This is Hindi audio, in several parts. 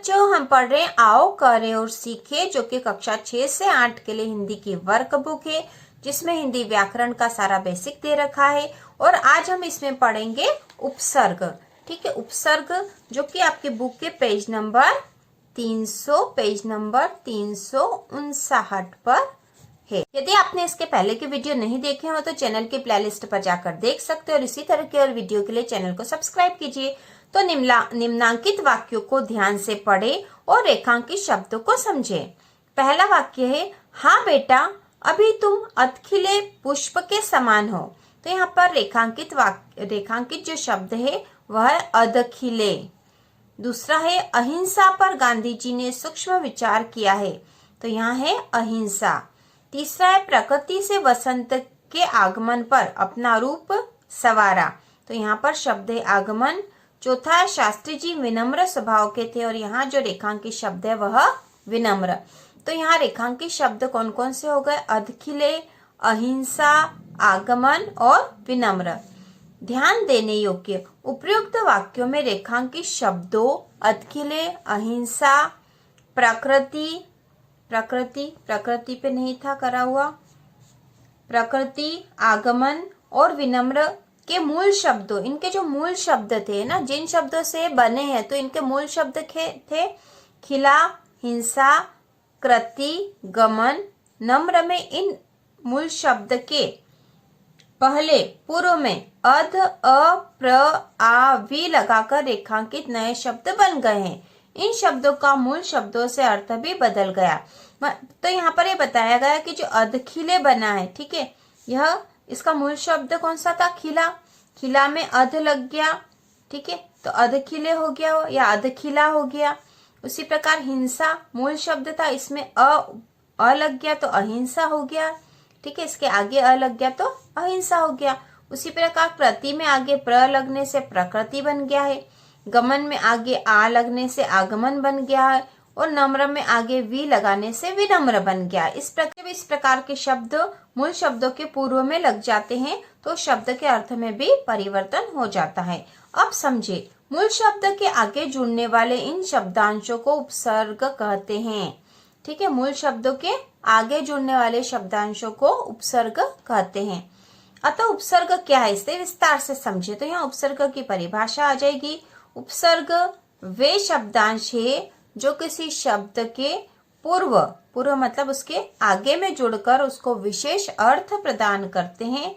बच्चों, हम पढ़ रहे हैं आओ करें और सीखे, जो कि कक्षा 6 से 8 के लिए हिंदी की वर्क बुक है, जिसमें हिंदी व्याकरण का सारा बेसिक दे रखा है। और आज हम इसमें पढ़ेंगे उपसर्ग। ठीक है, उपसर्ग जो कि आपके बुक के पेज नंबर 359 पर है। यदि आपने इसके पहले के वीडियो नहीं देखे हो तो चैनल की प्लेलिस्ट पर जाकर देख सकते हो और इसी तरह के और वीडियो के लिए चैनल को सब्सक्राइब कीजिए। तो निम्नांकित वाक्यों को ध्यान से पढ़े और रेखांकित शब्दों को समझे। पहला वाक्य है, हाँ बेटा अभी तुम अधखिले पुष्प के समान हो। तो यहाँ पर रेखांकित जो शब्द है वह है अधखिले। दूसरा है, अहिंसा पर गांधी जी ने सूक्ष्म विचार किया है। तो यहाँ है अहिंसा। तीसरा है, प्रकृति से वसंत के आगमन पर अपना रूप सवारा। तो यहाँ पर शब्द है आगमन। चौथा है, शास्त्री जी विनम्र स्वभाव के थे और यहाँ जो रेखांकित शब्द है वह विनम्र। तो यहाँ रेखांकित शब्द कौन कौन से हो गए? अधखिले, अहिंसा, आगमन और विनम्र। ध्यान देने योग्य, उपयुक्त वाक्यों में रेखांकित शब्दों अधखिले, अहिंसा, प्रकृति पे नहीं था करा हुआ, प्रकृति, आगमन और विनम्र के मूल शब्दों, इनके जो मूल शब्द थे ना, जिन शब्दों से बने हैं, तो इनके मूल शब्द थे खिला, हिंसा, कृति, गमन, नम्र। में इन मूल शब्द के पहले पूर्व में अध, अ, प्र, आ, वी लगाकर रेखांकित नए शब्द बन गए हैं। इन शब्दों का मूल शब्दों से अर्थ भी बदल गया। तो यहाँ पर ये बताया गया कि जो अधखिले बना है, ठीक है, यह इसका मूल शब्द कौन सा था? खिला। खिला में अध लग गया, ठीक है, तो अधखिले हो गया या अधखिला हो गया। उसी प्रकार हिंसा मूल शब्द था, इसमें अ लग गया तो अहिंसा हो गया, ठीक है, इसके आगे अ लग गया तो अहिंसा हो गया। उसी प्रकार प्रति में आगे प्र लगने से प्रकृति बन गया है, गमन में आगे आ लगने से आगमन बन गया है और नम्र में आगे वी लगाने से विनम्र बन गया। इस प्रकार के शब्द मूल शब्दों के पूर्व में लग जाते हैं तो शब्द के अर्थ में भी परिवर्तन हो जाता है। अब समझे, मूल शब्द के आगे जुड़ने वाले इन शब्दांशों को उपसर्ग कहते हैं। ठीक है, मूल शब्दों के आगे जुड़ने वाले शब्दांशों को उपसर्ग कहते हैं। अतः उपसर्ग क्या है, इसे विस्तार से समझे। तो यहाँ उपसर्ग की परिभाषा आ जाएगी। उपसर्ग वे शब्दांश है जो किसी शब्द के पूर्व मतलब उसके आगे में जुड़कर उसको विशेष अर्थ प्रदान करते हैं।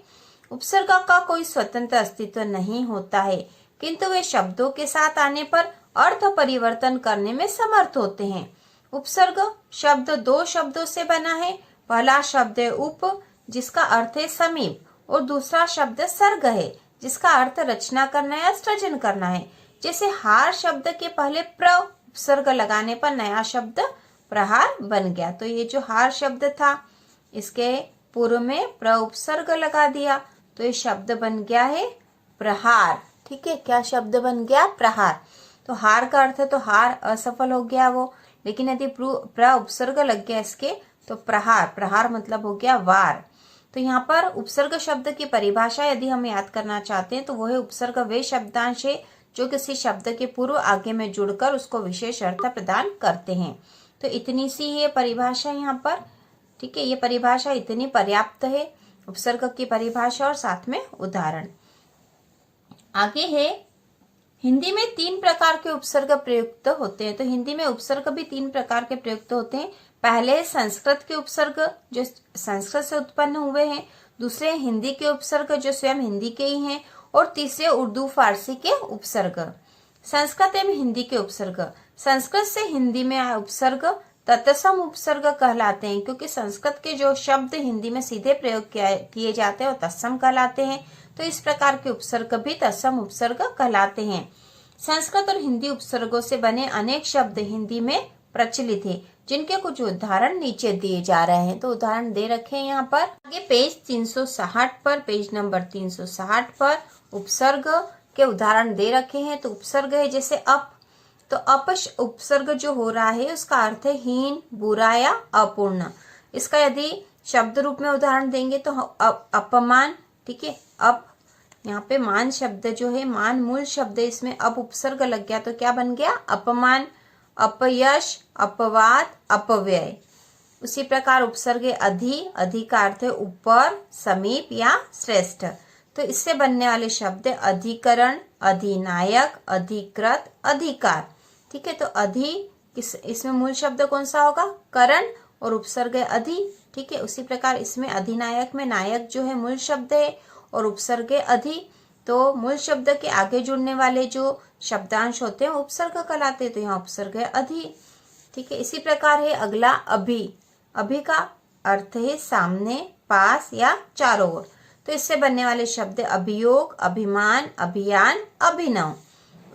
उपसर्ग का कोई स्वतंत्र अस्तित्व नहीं होता है, किंतु वे शब्दों के साथ आने पर अर्थ परिवर्तन करने में समर्थ होते हैं। उपसर्ग शब्द दो शब्दों से बना है। पहला शब्द है उप, जिसका अर्थ है समीप, और दूसरा शब्द सर्ग है, जिसका अर्थ रचना करना या सृजन करना है। जैसे हार शब्द के पहले प्र उपसर्ग लगाने पर नया शब्द प्रहार बन गया। तो ये जो हार शब्द था, इसके पूर्व में प्र उपसर्ग लगा दिया तो ये शब्द बन गया है प्रहार। ठीक है, क्या शब्द बन गया? प्रहार। तो हार का अर्थ है तो हार असफल हो गया वो, लेकिन यदि प्र उपसर्ग लग गया इसके तो प्रहार मतलब हो गया वार। तो यहाँ पर उपसर्ग शब्द की परिभाषा यदि हम याद करना चाहते हैं तो वो है, उपसर्ग वे शब्दांश है जो किसी शब्द के पूर्व आगे में जुड़कर उसको विशेष अर्थ प्रदान करते हैं। तो इतनी सी है परिभाषा यहाँ पर। ठीक है, ये परिभाषा इतनी पर्याप्त है, उपसर्ग की परिभाषा और साथ में उदाहरण। आगे है, हिंदी में 3 प्रकार के उपसर्ग प्रयुक्त होते हैं। तो हिंदी में उपसर्ग भी 3 प्रकार के प्रयुक्त होते हैं। पहले संस्कृत के उपसर्ग जो संस्कृत से उत्पन्न हुए हैं, दूसरे हिंदी के उपसर्ग जो स्वयं हिंदी के ही हैं, और तीसरे उर्दू फारसी के उपसर्ग। संस्कृत एवं हिंदी के उपसर्ग, संस्कृत से हिंदी में आए उपसर्ग तत्सम उपसर्ग कहलाते हैं, क्योंकि संस्कृत के जो शब्द हिंदी में सीधे प्रयोग किए जाते हैं वो तत्सम कहलाते हैं। तो इस प्रकार के उपसर्ग भी तत्सम उपसर्ग कहलाते हैं। संस्कृत और हिंदी उपसर्गों से बने अनेक शब्द हिंदी में प्रचलित है, जिनके कुछ उदाहरण नीचे दिए जा रहे हैं। तो उदाहरण दे रखे हैं यहाँ पर। आगे पेज 360 पर, पेज नंबर 360 पर उपसर्ग के उदाहरण दे रखे हैं। तो उपसर्ग है जैसे अप, तो अप उपसर्ग जो हो रहा है उसका अर्थ है हीन, बुरा या अपूर्ण। इसका यदि शब्द रूप में उदाहरण देंगे तो अपमान। ठीक है, अप यहाँ पे मान शब्द जो है, मान मूल शब्द है, इसमें अब उपसर्ग लग गया तो क्या बन गया? अपमान। अपयश, अपवाद, अपव्यय। उसी प्रकार उपसर्ग अधि, अधि का अर्थ है ऊपर, समीप या श्रेष्ठ। तो इससे बनने वाले शब्द अधिकरण, अधिनायक, अधिकृत, अधिकार। ठीक है, तो अधि इसमें मूल शब्द कौन सा होगा? करण, और उपसर्ग अधि। ठीक है, उसी प्रकार इसमें अधिनायक में नायक जो है मूल शब्द है और उपसर्ग अधि। तो मूल शब्द के आगे जुड़ने वाले जो शब्दांश होते हैं उपसर्ग कहलाते हैं, तो यहाँ उपसर्ग अधि। ठीक है, इसी प्रकार है अगला अभि। अभि का अर्थ है सामने, पास या चारों ओर। तो इससे बनने वाले शब्द अभियोग, अभिमान, अभियान, अभिनव।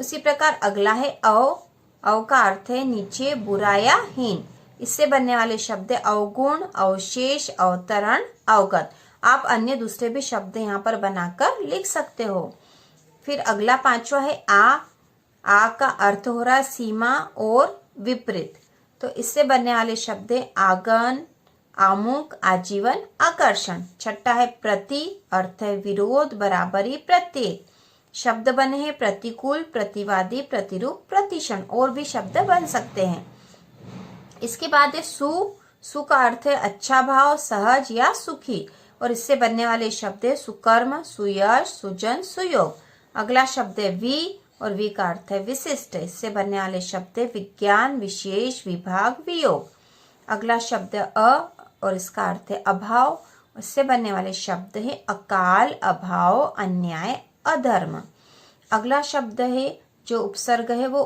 उसी प्रकार अगला है अव। अव का अर्थ है नीचे, बुरा या हीन। इससे बनने वाले शब्द अवगुण, अवशेष, अवतरण, अवगत। आप अन्य दूसरे भी शब्द यहाँ पर बनाकर लिख सकते हो। फिर अगला पांचवा है आ। आ का अर्थ हो रहा है सीमा और विपरीत। तो इससे बनने वाले शब्द आगन, आमुक, आजीवन, आकर्षण। छठा है प्रति, अर्थ है विरोध, बराबरी, प्रत्येक। शब्द बने हैं प्रतिकूल, प्रतिवादी, प्रतिरूप, प्रतिक्षण। और भी शब्द बन सकते हैं। इसके बाद है सु। सु का अर्थ है अच्छा भाव, सहज या सुखी। और इससे बनने वाले शब्द है सुकर्म, सुयश, सुजन, सुयोग। अगला शब्द है वि, और वि का अर्थ है विशिष्ट। इससे बनने वाले शब्द है विज्ञान, विशेष, विभाग, वियोग। अगला शब्द अ, और इसका अर्थ है अभाव। इससे बनने वाले शब्द है अकाल, अभाव, अन्याय, अधर्म। अगला शब्द है जो उपसर्ग है वो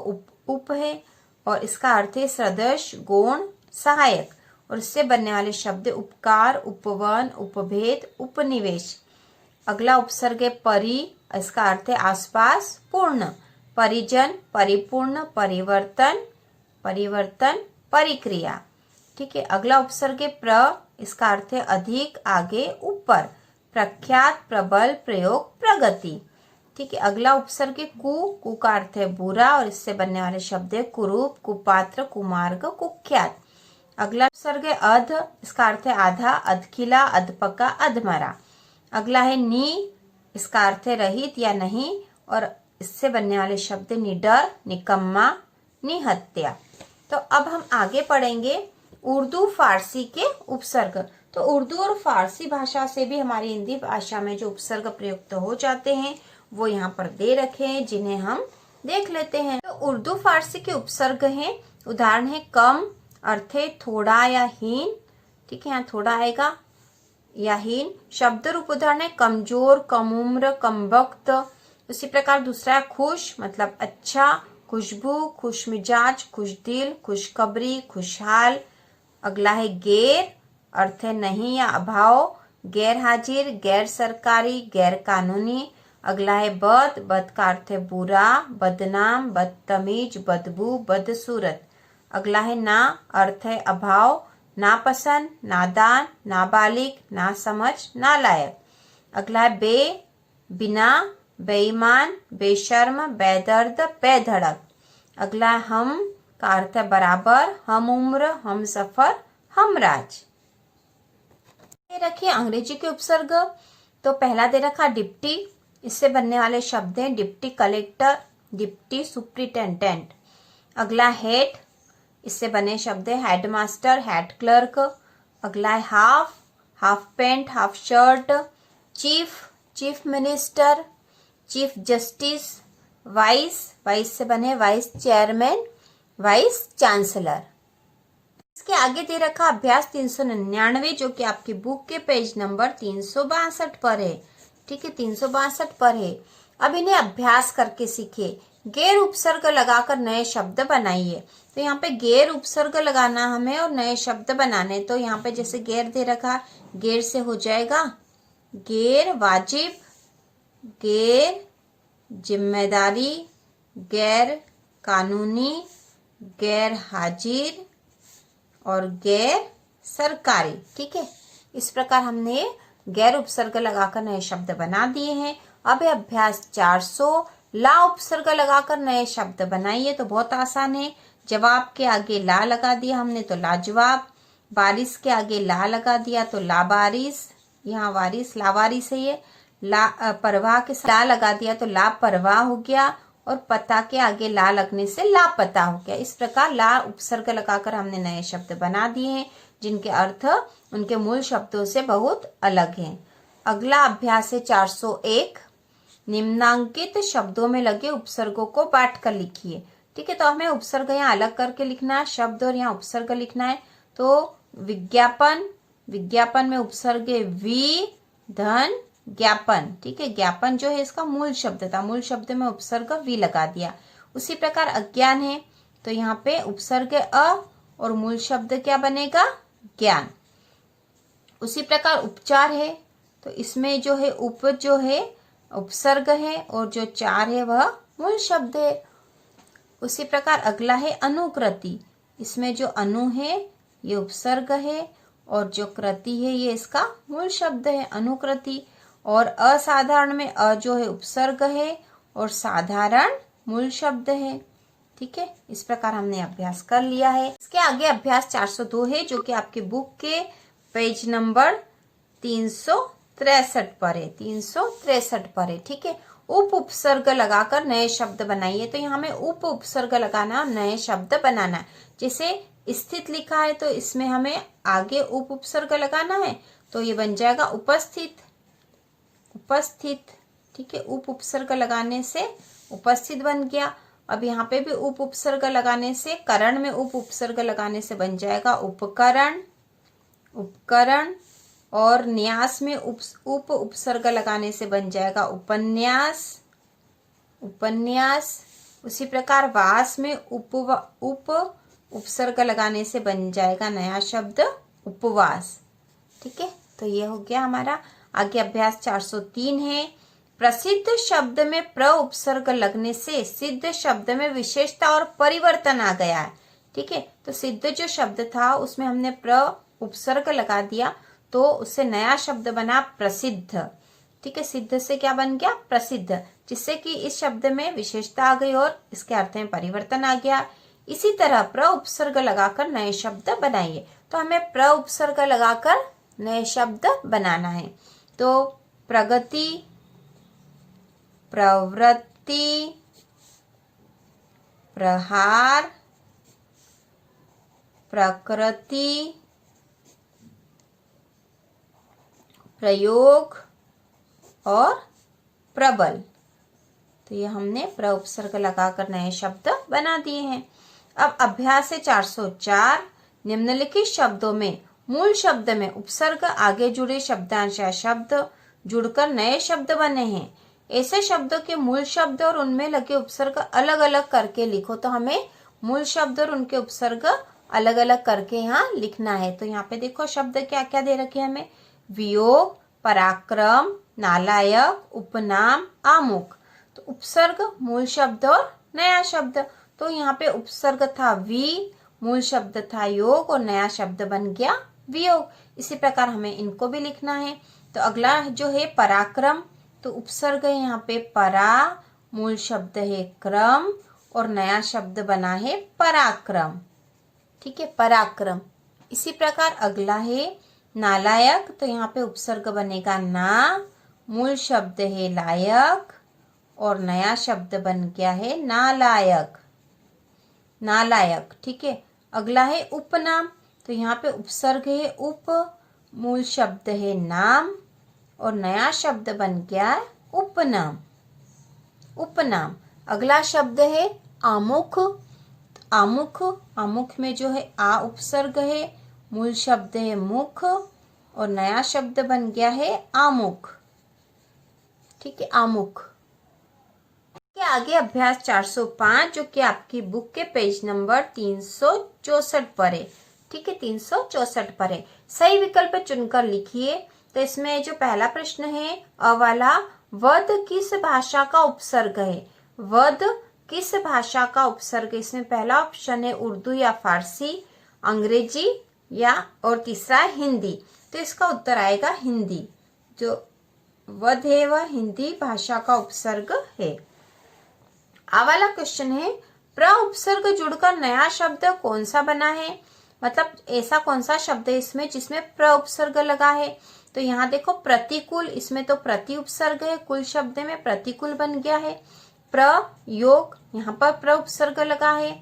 उप है, और इसका अर्थ है सदृश, गौण, सहायक। और इससे बनने वाले शब्द उपकार, उपवन, उपभेद, उपनिवेश। अगला उपसर्ग है परि, इसका अर्थ है आसपास, पूर्ण। परिजन, परिपूर्ण, परिवर्तन, परिवर्तन, परिक्रिया। ठीक है, अगला उपसर्ग है प्र, इसका अर्थ है अधिक, आगे, ऊपर। प्रख्यात, प्रबल, प्रयोग, प्रगति। ठीक है, अगला उपसर्ग है कु का अर्थ है बुरा, और इससे बनने वाले शब्द है कुरूप, कुपात्र, कुमार्ग, कुख्यात। अगला उपसर्ग है अध, इसका अर्थ है आधा, अधखिला, अधपका, अधमरा। अगला है नि, इसका अर्थ है रहित या नहीं, और इससे बनने वाले शब्द निडर, निकम्मा, निहत्या। तो अब हम आगे पढ़ेंगे उर्दू फारसी के उपसर्ग। तो उर्दू और फारसी भाषा से भी हमारी हिंदी भाषा में जो उपसर्ग प्रयुक्त हो जाते हैं वो यहाँ पर दे रखे हैं, जिन्हें हम देख लेते हैं। तो उर्दू फारसी के उपसर्ग हैं, उदाहरण है कम, अर्थ है थोड़ा या हीन। ठीक है, यहाँ थोड़ा आएगा या हीन। शब्द रूप उदाहरण है कमजोर, कम उम्र, कम वक्त। उसी प्रकार दूसरा है खुश, मतलब अच्छा, खुशबू, खुश मिजाज, खुश दिल, खुशखबरी, खुशहाल। अगला है गैर, अर्थ है नहीं या अभाव, गैर हाजिर, गैर सरकारी, गैर कानूनी। अगला है बद, बद का अर्थ है बुरा, बदनाम, बदतमीज, बदबू, बदसूरत। अगला है ना, अर्थ है अभाव, नापसंद, नादान, नाबालिग, नासमझ, नालायक। अगला है बे, बिना, बेईमान, बेशर्म, बेदर्द, बेधड़क। अगला है हम का अर्थ है बराबर, हम उम्र, हम सफर, हमराज। दे रखिए अंग्रेजी के उपसर्ग। तो पहला दे रखा डिप्टी, इससे बनने वाले शब्द हैं डिप्टी कलेक्टर, डिप्टी सुप्रिटेंडेंट। अगला हेड, इससे बने शब्द है हेडमास्टर, हेड क्लर्क। अगला है half, half pant, half shirt. Chief, chief minister, chief justice. Vice, vice से बने वाइस चेयरमैन, वाइस चांसलर। इसके आगे दे रखा अभ्यास 399, जो कि आपकी बुक के पेज नंबर 362 पर है। ठीक है, 362 पर है। अब इन्हें अभ्यास करके सीखिए। गैर उपसर्ग लगाकर नए शब्द बनाइए। तो यहाँ पे गैर उपसर्ग लगाना हमें और नए शब्द बनाने। तो यहाँ पे जैसे गैर दे रखा, गैर से हो जाएगा गैर वाजिब, गैर जिम्मेदारी, गैर कानूनी, गैर हाजिर और गैर सरकारी। ठीक है, इस प्रकार हमने गैर उपसर्ग लगाकर नए शब्द बना दिए हैं। अब है अभ्यास 400, ला उपसर्ग लगाकर नए शब्द बनाइए। तो बहुत आसान है। जवाब के आगे ला लगा दिया हमने तो लाजवाब, बारिश के आगे ला लगा दिया तो लाबारिश, यहाँ वारिश लावारिश है ये। ला परवाह के साथ ला लगा दिया तो लापरवाह हो गया, और पता के आगे ला लगने से लापता हो गया। इस प्रकार ला उपसर्ग लगाकर हमने नए शब्द बना दिए हैं जिनके अर्थ उनके मूल शब्दों से बहुत अलग हैं। अगला अभ्यास है 401। निम्नांकित शब्दों में लगे उपसर्गों को बांट कर लिखिए। ठीक है, तो हमें उपसर्ग यहाँ अलग करके लिखना है, शब्द और यहाँ उपसर्ग लिखना है। तो विज्ञापन, विज्ञापन में उपसर्ग है वि, धन, ज्ञापन। ठीक है, ज्ञापन जो है इसका मूल शब्द था, मूल शब्द में उपसर्ग वी लगा दिया। उसी प्रकार अज्ञान है तो यहाँ पे उपसर्ग अ और मूल शब्द क्या बनेगा, ज्ञान। उसी प्रकार उपचार है तो इसमें जो है उप जो है उपसर्ग है और जो चार है वह मूल शब्द है। उसी प्रकार अगला है अनुकृति। इसमें जो अनु है ये उपसर्ग है और जो कृति है ये इसका मूल शब्द है, अनुकृति। और असाधारण में अ जो है उपसर्ग है और साधारण मूल शब्द है। ठीक है, इस प्रकार हमने अभ्यास कर लिया है। इसके आगे अभ्यास 402 है जो कि आपके बुक के पेज नंबर 363 पर है, 363 पर है। ठीक है, उप उपसर्ग लगाकर नए शब्द बनाइए। तो यहाँ हमें उप उपसर्ग लगाना, नए शब्द बनाना। जैसे स्थित लिखा है तो इसमें हमें आगे उप उपसर्ग लगाना है, तो ये बन जाएगा उपस्थित, उपस्थित। ठीक है, उप उपसर्ग लगाने से उपस्थित बन गया। अब यहाँ पे भी उप उपसर्ग लगाने से, करण में उप उपसर्ग लगाने से बन जाएगा उपकरण, उपकरण। और न्यास में उप उपसर्ग लगाने से बन जाएगा उपन्यास, उपन्यास। उसी प्रकार वास में उप उपसर्ग लगाने से बन जाएगा नया शब्द उपवास। ठीक है, तो ये हो गया हमारा। आगे अभ्यास 403 है। प्रसिद्ध शब्द में प्र उपसर्ग लगने से सिद्ध शब्द में विशेषता और परिवर्तन आ गया है। ठीक है, तो सिद्ध जो शब्द था उसमें हमने प्र उपसर्ग लगा दिया तो उससे नया शब्द बना प्रसिद्ध। ठीक है, सिद्ध से क्या बन गया, प्रसिद्ध, जिससे कि इस शब्द में विशेषता आ गई और इसके अर्थ में परिवर्तन आ गया। इसी तरह प्र उपसर्ग लगाकर नए शब्द बनाइए। तो हमें प्र उपसर्ग लगाकर नए शब्द बनाना है। तो प्रगति, प्रवृत्ति, प्रहार, प्रकृति, प्रयोग और प्रबल। तो ये हमने प्र उपसर्ग लगाकर नए शब्द बना दिए हैं। अब अभ्यास है 404। निम्नलिखित शब्दों में मूल शब्द में उपसर्ग आगे जुड़े शब्दांश या शब्द जुड़कर नए शब्द बने हैं। ऐसे शब्दों के मूल शब्द और उनमें लगे उपसर्ग अलग अलग करके लिखो। तो हमें मूल शब्द और उनके उपसर्ग अलग अलग करके यहाँ लिखना है। तो यहाँ पे देखो शब्द क्या क्या दे रखे हैं हमें, वियोग, पराक्रम, नालायक, उपनाम, आमुख। तो उपसर्ग, मूल शब्द और नया शब्द। तो यहाँ पे उपसर्ग था वि, मूल शब्द था योग और नया शब्द बन गया वियोग। इसी प्रकार हमें इनको भी लिखना है। तो अगला जो है पराक्रम, तो उपसर्ग है यहाँ पे परा, मूल शब्द है क्रम और नया शब्द बना है पराक्रम। ठीक है, पराक्रम। इसी प्रकार अगला है नालायक, तो यहाँ पे उपसर्ग बनेगा ना, मूल शब्द है लायक और नया शब्द बन गया है नालायक, नालायक। ठीक है, अगला है उपनाम, तो यहाँ पे उपसर्ग है उप, मूल शब्द है नाम और नया शब्द बन गया है उपनाम, उपनाम। अगला शब्द है आमुख, आमुख, आमुख में जो है आ उपसर्ग है, मूल शब्द है मुख और नया शब्द बन गया है आमुख। ठीक है, आमुख। के आगे अभ्यास 405 जो कि आपकी बुक के पेज नंबर 364 पर है। ठीक है, 364 पर है। सही विकल्प चुनकर लिखिए। तो इसमें जो पहला प्रश्न है अ वाला, वध किस भाषा का उपसर्ग है, वध किस भाषा का उपसर्ग। इसमें पहला ऑप्शन है उर्दू या फारसी, अंग्रेजी या और तीसरा हिंदी। तो इसका उत्तर आएगा हिंदी। जो वध है वह हिंदी भाषा का उपसर्ग है। आ वाला क्वेश्चन है प्र उपसर्ग जुड़कर नया शब्द कौन सा बना है, मतलब ऐसा कौन सा शब्द है इसमें जिसमें प्र उपसर्ग लगा है। तो यहाँ देखो प्रतिकूल, इसमें तो प्रति उपसर्ग है, कुल शब्द में प्रतिकूल बन गया है। प्रयोग, यहाँ पर प्र उपसर्ग लगा है।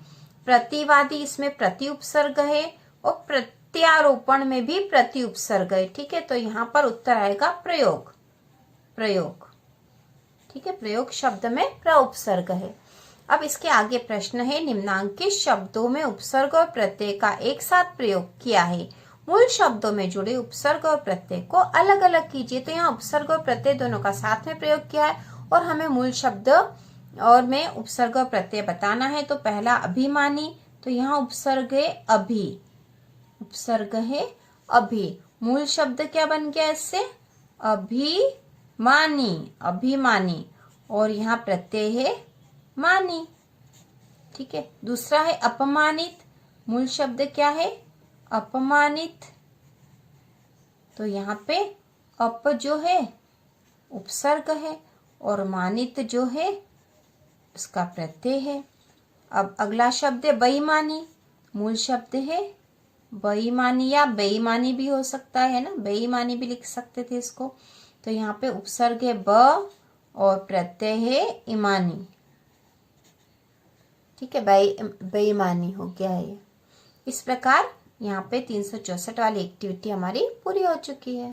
प्रतिवादी, इसमें प्रति उपसर्ग है। और प्रत्यारोपण में भी प्रति उपसर्ग है। ठीक है, तो यहाँ पर उत्तर आएगा प्रयोग। प्रयोग, ठीक है, प्रयोग शब्द में प्र उपसर्ग है। अब इसके आगे प्रश्न है, निम्नांकित शब्दों में उपसर्ग और प्रत्यय का एक साथ प्रयोग किया है, मूल शब्दों में जुड़े उपसर्ग और प्रत्यय को अलग अलग कीजिए। तो यहाँ उपसर्ग और प्रत्यय दोनों का साथ में प्रयोग किया है और हमें मूल शब्द और में उपसर्ग और प्रत्यय बताना है। तो पहला अभिमानी, तो यहाँ उपसर्ग है अभि, उपसर्ग है अभि, मूल शब्द क्या बन गया इससे, अभिमानी, अभिमानी, और यहाँ प्रत्यय है मानी। ठीक है, दूसरा है अपमानित, मूल शब्द क्या है, अपमानित, तो यहाँ पे अप जो है उपसर्ग है और मानित जो है उसका प्रत्यय है। अब अगला शब्द है बेईमानी, मूल शब्द है बेईमानी या बेईमानी भी हो सकता है ना, बेईमानी भी लिख सकते थे इसको। तो यहाँ पे उपसर्ग है ब और प्रत्यय है ईमानी। ठीक है, बेईमानी हो गया है। इस प्रकार यहाँ पे 364 वाली एक्टिविटी हमारी पूरी हो चुकी है।